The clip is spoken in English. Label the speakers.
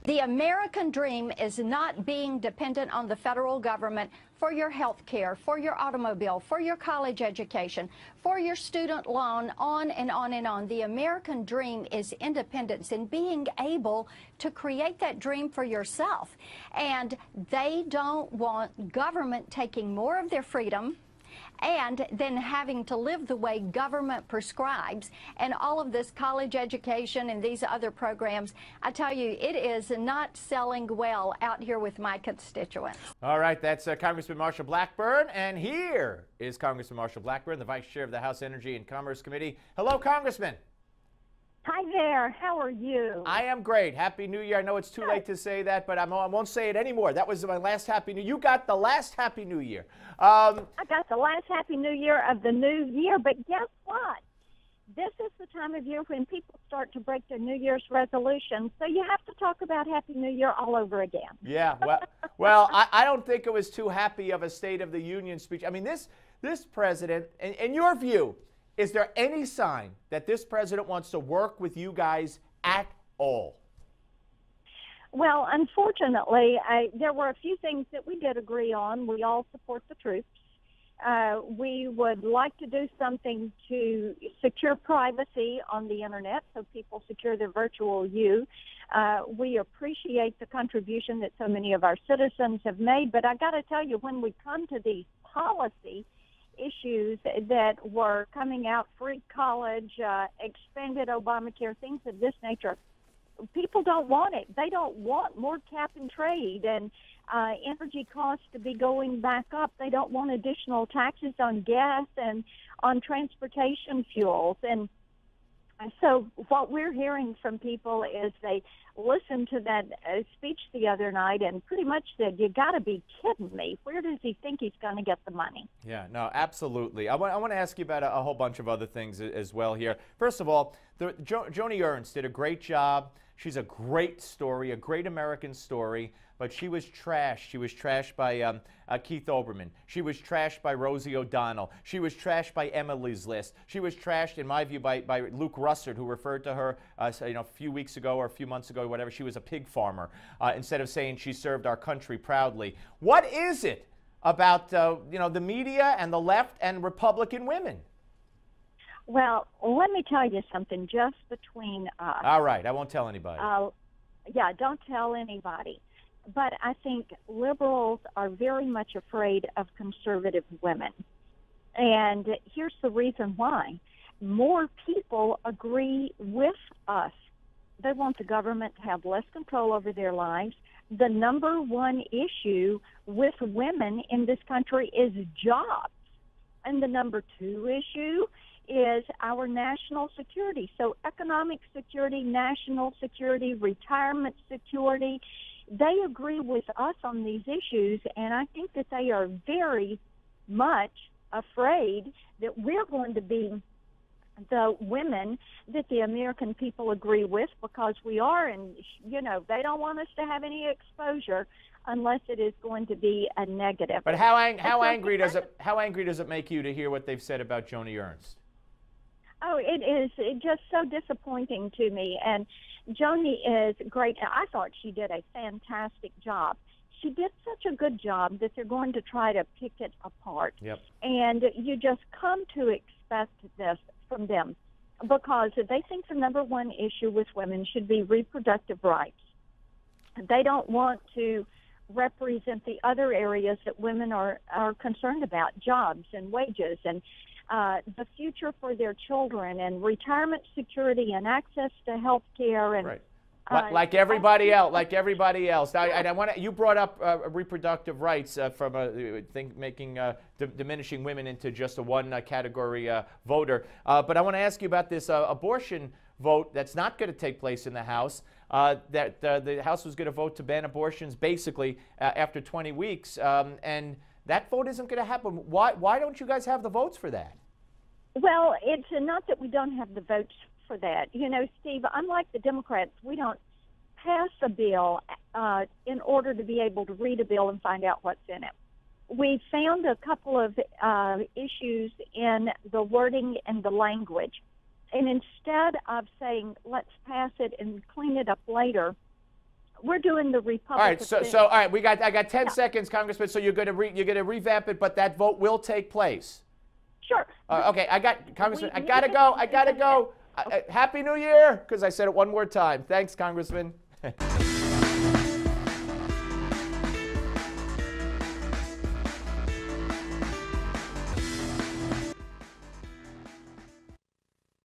Speaker 1: The American dream is not being dependent on the federal government for your health care, for your automobile, for your college education, for your student loan, on and on and on. The American dream is independence and being able to create that dream for yourself. And they don't want government taking more of their freedom and then having to live the way government prescribes, and all of this college education and these other programs. I tell you, it is not selling well out here with my constituents.
Speaker 2: All right, that's Congressman Marsha Blackburn, and here is Congressman Marsha Blackburn, the Vice Chair of the House Energy and Commerce Committee. Hello, Congressman.
Speaker 3: Hi there. How are you?
Speaker 2: I am great. Happy New Year. I know it's too late to say that, but I won't say it anymore. That was my last Happy New Year. You got the last Happy New Year.
Speaker 3: I got the last Happy New Year of the new year, but guess what? This is the time of year when people start to break their New Year's resolutions, so you have to talk about Happy New Year all over again.
Speaker 2: Yeah, well, I don't think it was too happy of a State of the Union speech. I mean, this president, in your view, is there any sign that this president wants to work with you guys at all?
Speaker 3: Well, unfortunately, there were a few things that we did agree on. We all support the troops. We would like to do something to secure privacy on the Internet so people secure their virtual you. We appreciate the contribution that so many of our citizens have made, but I got to tell you, when we come to these policy issues that were coming out, free college, expanded Obamacare, things of this nature, people don't want it. They don't want more cap and trade and energy costs to be going back up. They don't want additional taxes on gas and on transportation fuels. And so what we're hearing from people is they listened to that speech the other night and pretty much said, you got to be kidding me. Where does he think he's going to get the money?
Speaker 2: Yeah, no, absolutely. I want to ask you about a whole bunch of other things as well here. First of all, Joni Ernst did a great job. She's a great story, a great American story, but she was trashed. She was trashed by Keith Olbermann. She was trashed by Rosie O'Donnell. She was trashed by Emily's List. She was trashed, in my view, by Luke Russert, who referred to her a few weeks ago or a few months ago, or whatever. She was a pig farmer, instead of saying she served our country proudly. What is it about the media and the left and Republican women?
Speaker 3: Well, let me tell you something just between us.
Speaker 2: All right, I won't tell anybody.
Speaker 3: Yeah, don't tell anybody. But I think liberals are very much afraid of conservative women. And here's the reason why. More people agree with us. They want the government to have less control over their lives. The number one issue with women in this country is jobs. And the number two issue is our national security. So economic security, national security, retirement security, they agree with us on these issues, and I think that they are very much afraid that we're going to be the women that the American people agree with, because we are, and they don't want us to have any exposure unless it is going to be a negative.
Speaker 2: But how angry does it make you to hear what they've said about Joni Ernst?
Speaker 3: Oh, it's just so disappointing to me. And Joni is great. I thought she did a fantastic job. She did such a good job that they're going to try to pick it apart.
Speaker 2: Yep.
Speaker 3: And you just come to expect this from them, because they think the number one issue with women should be reproductive rights. They don't want to represent the other areas that women are concerned about, jobs and wages and the future for their children and retirement security and access to health care and
Speaker 2: right. Like everybody else. You brought up reproductive rights from diminishing women into just a one category voter. But I want to ask you about this abortion vote that's not going to take place in the House. That the House was going to vote to ban abortions basically after 20 weeks, and that vote isn't going to happen. Why don't you guys have the votes for that?
Speaker 3: Well, it's not that we don't have the votes for that. Steve, unlike the Democrats, we don't pass a bill in order to be able to read a bill and find out what's in it. We found a couple of issues in the wording and the language. And instead of saying, let's pass it and clean it up later, we're doing the Republican.
Speaker 2: All right, so all right, I got 10 seconds, Congressman. So you're going to revamp it, but that vote will take place.
Speaker 3: Sure.
Speaker 2: Okay, Congressman. I gotta go. Happy New Year, because I said it one more time. Thanks, Congressman.